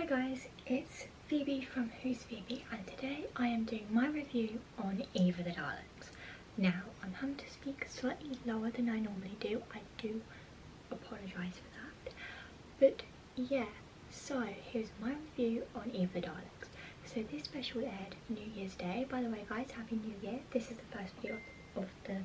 Hi guys, it's Phoebe from Who's Phoebe, and today I am doing my review on Eve of the Daleks. Now, I'm having to speak slightly lower than I normally do. I do apologise for that. But yeah, so here's my review on Eve of the Daleks. So this special aired New Year's Day. By the way guys, Happy New Year. This is the first video of the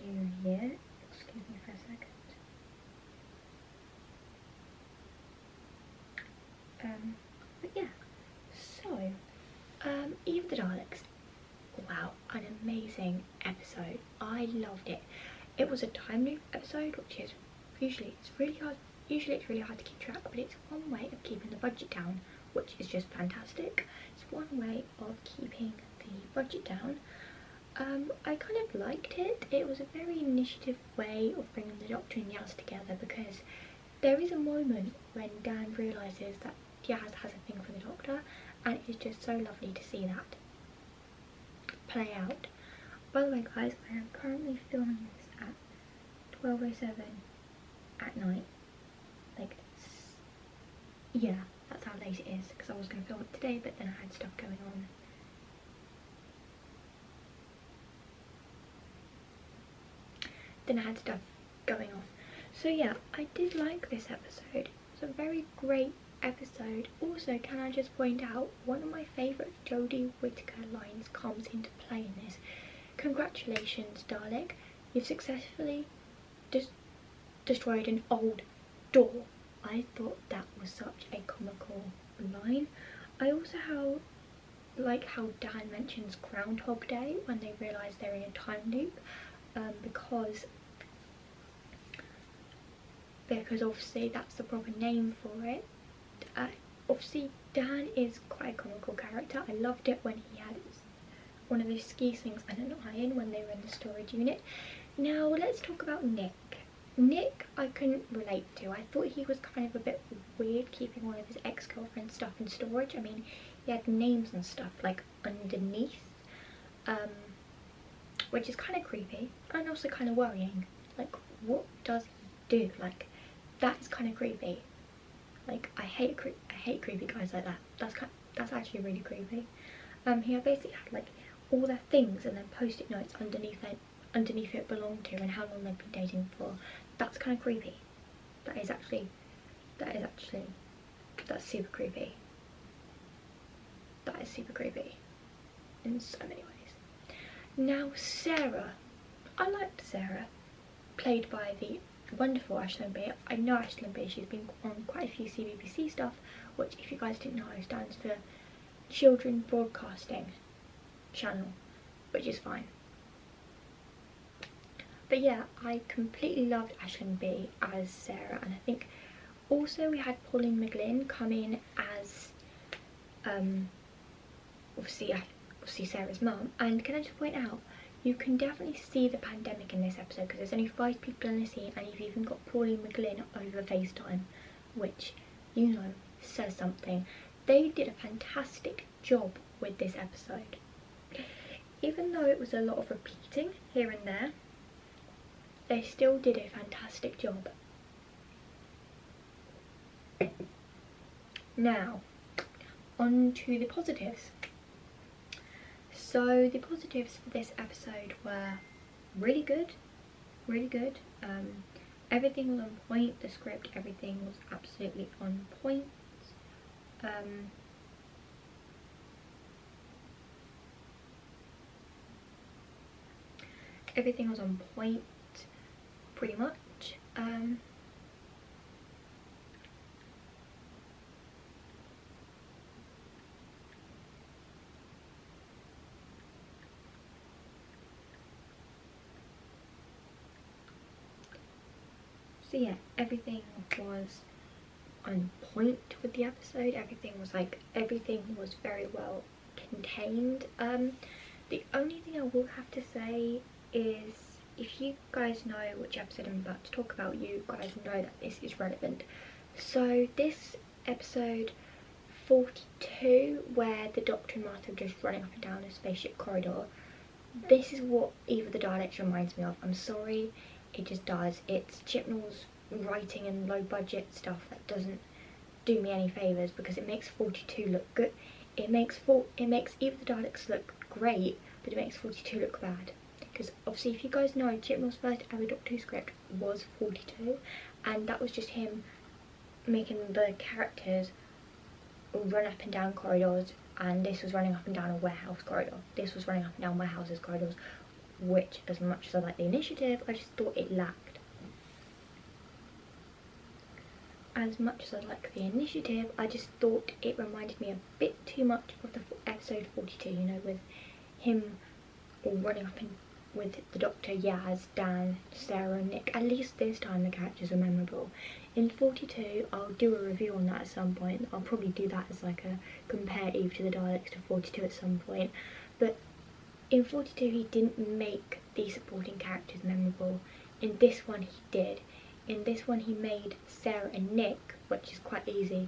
New Year. Excuse me for a second. But yeah, so Eve of the Daleks, wow, an amazing episode. I loved it. It was a time loop episode, which is usually it's really hard to keep track, but it's one way of keeping the budget down, which is just fantastic. It's one way of keeping the budget down. I kind of liked it. It was a very initiative way of bringing the Doctor and Yaz together, because there is a moment when Dan realises that Yaz has a thing for the Doctor, and it's just so lovely to see that play out. By the way guys, I am currently filming this at 12:07 at night. Like, yeah, that's how late it is, because I was going to film it today, but then I had stuff going on. So yeah, I did like this episode. It's a very great episode. Also, can I just point out, one of my favourite Jodie Whittaker lines comes into play in this. Congratulations, Dalek. You've successfully destroyed an old door. I thought that was such a comical line. I also like how Dan mentions Groundhog Day when they realise they're in a time loop, because obviously that's the proper name for it. Obviously Dan is quite a comical character. I loved it when he had one of his ski slings and an iron when they were in the storage unit. Now let's talk about Nick. Nick I couldn't relate to. I thought he was kind of a bit weird keeping one of his ex-girlfriend's stuff in storage. I mean, he had names and stuff like underneath, which is kind of creepy and also kind of worrying. Like, what does he do? Like, that is kind of creepy. Like, I hate creepy guys like that. That's actually really creepy. He basically had like all their things and then post-it notes underneath it belonged to and how long they've been dating for. That's kind of creepy. That's super creepy. That is super creepy in so many ways. Now Sarah, I liked Sarah, played by the wonderful Aisling Bea. I know Aisling Bea, she's been on quite a few CBBC stuff, which, if you guys didn't know, stands for Children Broadcasting Channel, which is fine. But yeah, I completely loved Aisling Bea as Sarah, and I think also we had Pauline McGlynn come in as obviously Sarah's mum. And can I just point out, you can definitely see the pandemic in this episode, because there's only 5 people in the scene and you've even got Pauline McGlynn over FaceTime, which, you know, says something. They did a fantastic job with this episode. Even though it was a lot of repeating here and there, they still did a fantastic job. Now, on to the positives. So the positives for this episode were really good. Everything was on point. The script, everything was absolutely on point. Everything was on point, pretty much. So yeah, everything was on point with the episode. Everything was very well contained. The only thing I will have to say is, if you guys know which episode I'm about to talk about, you guys know that this is relevant. So this episode 42, where the Doctor and Martha are just running up and down a spaceship corridor, this is what Eve of the Daleks reminds me of. I'm sorry, it just does. It's Chibnall's writing and low budget stuff that doesn't do me any favours, because it makes 42 look good. It makes Eve of the Daleks look great, but it makes 42 look bad. Because obviously, if you guys know, Chibnall's first ever Doctor Who script was 42, and that was just him making the characters run up and down corridors, and this was running up and down a warehouse corridor. This was running up and down warehouses corridors, which, as much as I like the initiative, I just thought it lacked. As much as I like the initiative, I just thought it reminded me a bit too much of the episode 42, you know, with him all running up and with the Doctor, Yaz, Dan, Sarah and Nick. At least this time the characters are memorable. In 42, I'll do a review on that at some point. I'll probably do that as like a compare Eve to the Daleks to 42 at some point. But in 42 he didn't make the supporting characters memorable. In this one he did. In this one he made Sarah and Nick, which is quite easy,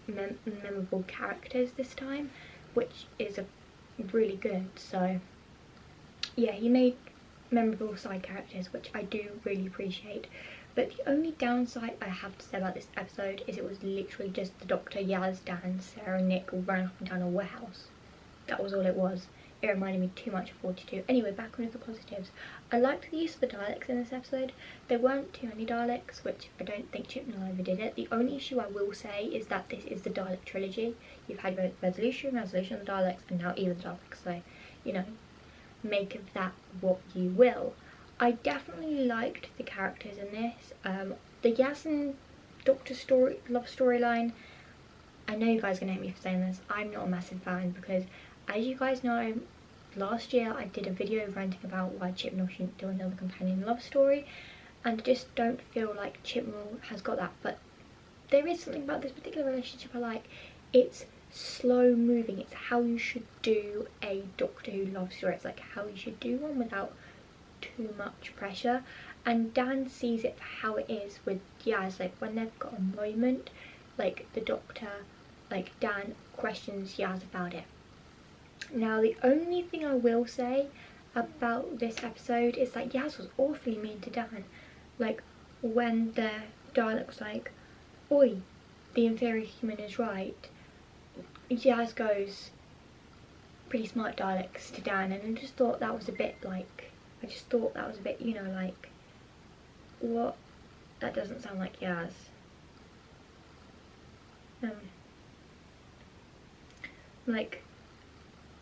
memorable characters this time, which is really good. So yeah, he made memorable side characters, which I do really appreciate. But the only downside I have to say about this episode is it was literally just the Doctor, Yaz, Dan, Sarah and Nick all running up and down a warehouse. That was all it was. It reminded me too much of 42. Anyway, back on to the positives. I liked the use of the Daleks in this episode. There weren't too many Daleks, which I don't think Chibnall ever did it. The only issue I will say is that this is the Dalek trilogy. You've had Resolution of the Daleks, and now Eve of the Daleks. So, you know, make of that what you will. I definitely liked the characters in this. The Yaz and Doctor love storyline, I know you guys are going to hate me for saying this, I'm not a massive fan, because as you guys know, last year I did a video ranting about why Chibnall shouldn't do another companion love story, and I just don't feel like Chibnall has got that. But there is something about this particular relationship I like. It's slow moving. It's how you should do a Doctor Who love story. It's like how you should do one without too much pressure. And Dan sees it for how it is with Yaz. Like when they've got a moment, like the Doctor, like Dan questions Yaz about it. Now the only thing I will say about this episode is that Yaz was awfully mean to Dan. Like when the Dalek was like, "Oi, the inferior human is right," Yaz goes, "Pretty smart Daleks" to Dan, and I just thought that was a bit like, you know, like, what? That doesn't sound like Yaz. Like,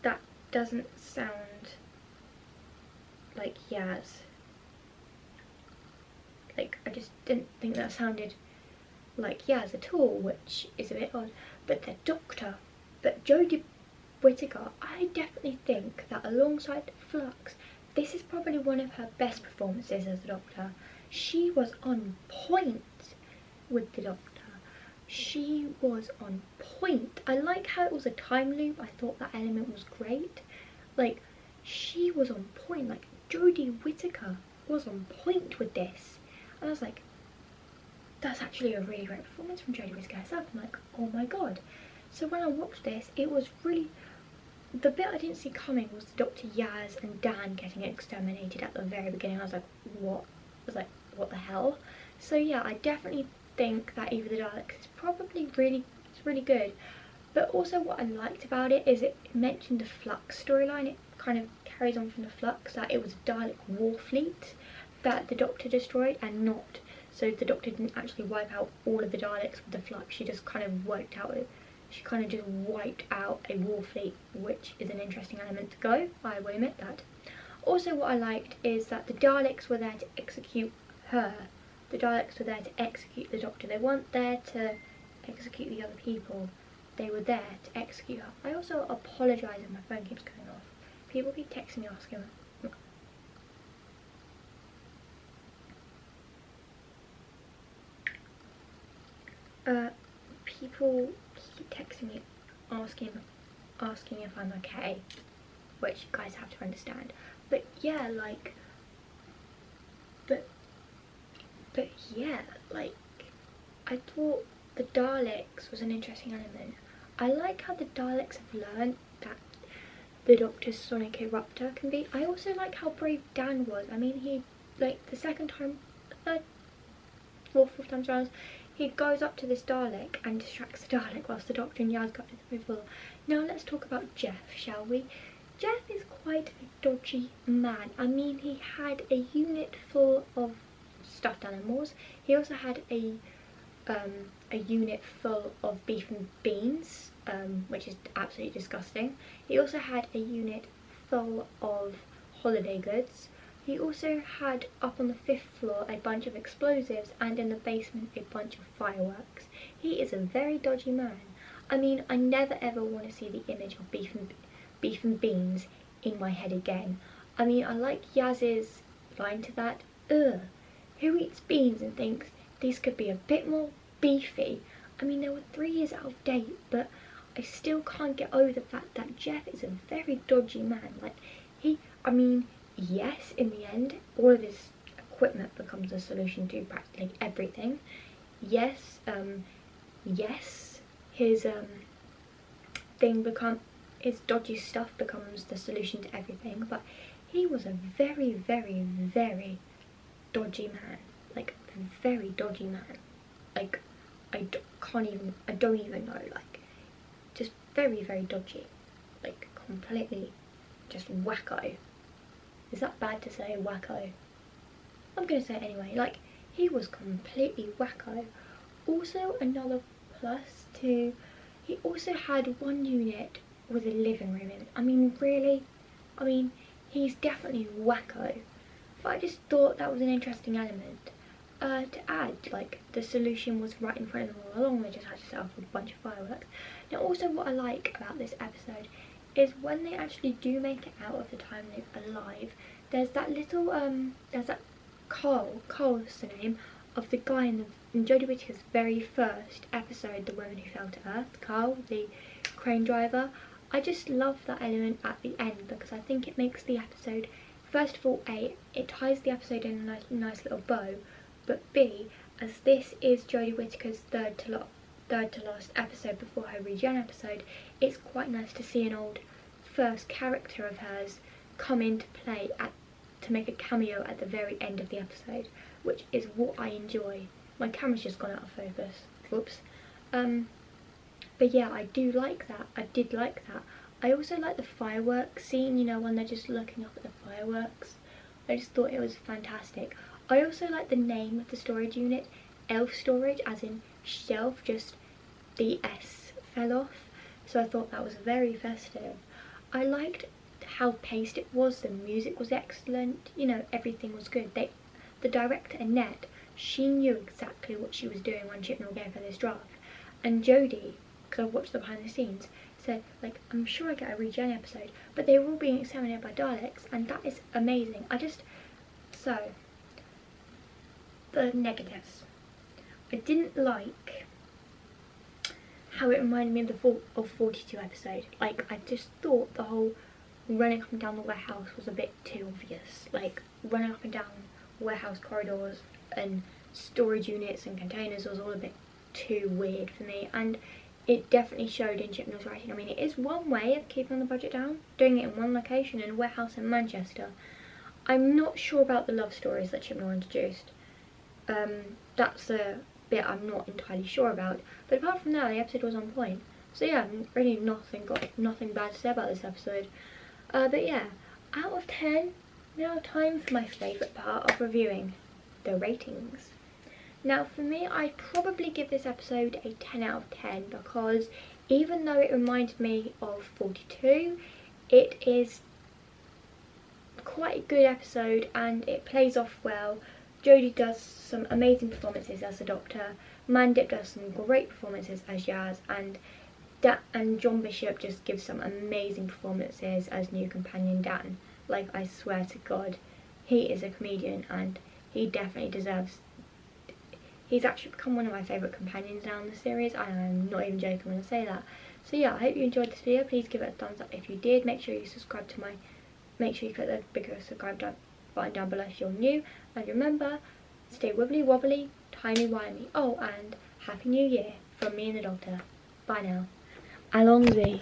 that doesn't sound like Yaz. Like, I just didn't think that sounded like Yaz at all, which is a bit odd. But the Doctor, but Jodie Whittaker, I definitely think that alongside Flux, this is probably one of her best performances as the Doctor. She was on point with the Doctor. She was on point. I like how it was a time loop. I thought that element was great. Like, she was on point. Like, Jodie Whittaker was on point with this. And I was like, that's actually a really great performance from Jodie Whittaker herself. I'm like, oh my god. So when I watched this, it was really... The bit I didn't see coming was the Dr. Yaz and Dan getting exterminated at the very beginning. I was like, what? I was like, what the hell? So yeah, I definitely think that Eve of the Daleks is probably really good. But also what I liked about it is it mentioned the Flux storyline. It kind of carries on from the Flux, that it was a Dalek war fleet that the Doctor destroyed, and not, so the Doctor didn't actually wipe out all of the Daleks with the Flux. She just kind of wiped out a war fleet, which is an interesting element to go, I will admit that. Also what I liked is that the Daleks were there to execute her. The Daleks were there to execute the Doctor. They weren't there to execute the other people. They were there to execute her. I also apologise if my phone keeps going off. People keep texting me asking me. People keep texting me asking if I'm okay, which you guys have to understand. But yeah, like, but yeah, like, I thought the Daleks was an interesting element. I like how the Daleks have learned that the Doctor's sonic eruptor can be. I also like how brave Dan was. I mean, he, like, the second time, third, fourth time around, he goes up to this Dalek and distracts the Dalek whilst the Doctor and Yaz go to the floor. Now let's talk about Jeff, shall we? Jeff is quite a dodgy man. I mean, he had a unit full of stuffed animals. He also had a unit full of beef and beans, which is absolutely disgusting. He also had a unit full of holiday goods. He also had up on the 5th floor a bunch of explosives, and in the basement a bunch of fireworks. He is a very dodgy man. I mean, I never ever want to see the image of beef and beans in my head again. I mean, I like Yaz's line to that. Ugh, who eats beans and thinks these could be a bit more beefy? I mean, they were 3 years out of date, but I still can't get over the fact that Jeff is a very dodgy man. Like, I mean, yes, in the end, all of his equipment becomes a solution to practically everything. Yes, his his dodgy stuff becomes the solution to everything, but he was a very, very, very dodgy man. Like, very dodgy man. Like, I don't even know, like, just very, very dodgy. Like, completely just wacko. Is that bad to say, wacko? I'm gonna say it anyway. Like, he was completely wacko. Also, another plus to, he also had one unit with a living room in. I mean, really? I mean, he's definitely wacko. But I just thought that was an interesting element to add. Like, the solution was right in front of them all along. They just had to set off with a bunch of fireworks. Now, also what I like about this episode is when they actually do make it out of the time loop alive, there's that little, there's that Carl's the name of the guy in Jodie Whittaker's very first episode, The Woman Who Fell to Earth, Carl, the crane driver. I just love that element at the end because I think it makes the episode, first of all, A, it ties the episode in a nice little bow, but B, as this is Jodie Whittaker's third to last episode before her regen episode, it's quite nice to see an old first character of hers come into play to make a cameo at the very end of the episode, which is what I enjoy. My camera's just gone out of focus. Whoops. But yeah, I do like that. I did like that. I also like the fireworks scene, you know, when they're just looking up at the fireworks. I just thought it was fantastic. I also like the name of the storage unit, Elf Storage, as in shelf, just the S fell off. So I thought that was very festive. I liked how paced it was, the music was excellent, you know, everything was good. The director, Annette, she knew exactly what she was doing when Chibnall gave her this draft. And Jodie, because I've watched the behind the scenes, said, like, I'm sure I get a regen episode, but they were all being exterminated by Daleks, and that is amazing. So, the negatives. I didn't like how it reminded me of 42 episode. Like, I just thought the whole running up and down the warehouse was a bit too obvious. Like, running up and down warehouse corridors and storage units and containers was all a bit too weird for me, and it definitely showed in Chibnall's writing. I mean, it is one way of keeping the budget down, doing it in one location in a warehouse in Manchester. I'm not sure about the love stories that Chibnall introduced. That's a bit I'm not entirely sure about, but apart from that, the episode was on point. So yeah, really nothing bad to say about this episode. But yeah, out of 10, now time for my favourite part of reviewing, the ratings. Now for me, I'd probably give this episode a 10 out of 10 because even though it reminded me of 42, it is quite a good episode and it plays off well. Jodie does some amazing performances as the Doctor, Mandip does some great performances as Yaz, and John Bishop just gives some amazing performances as new companion Dan. Like, I swear to God, he is a comedian and he definitely deserves. He's actually become one of my favourite companions now in the series, and I'm not even joking when I say that. So yeah, I hope you enjoyed this video. Please give it a thumbs up if you did. Make sure you subscribe to make sure you click the bigger subscribe button down below if you're new. And remember, stay wibbly wobbly, timey-wimey. Oh, and Happy New Year from me and the Doctor. Bye now. Allons-y.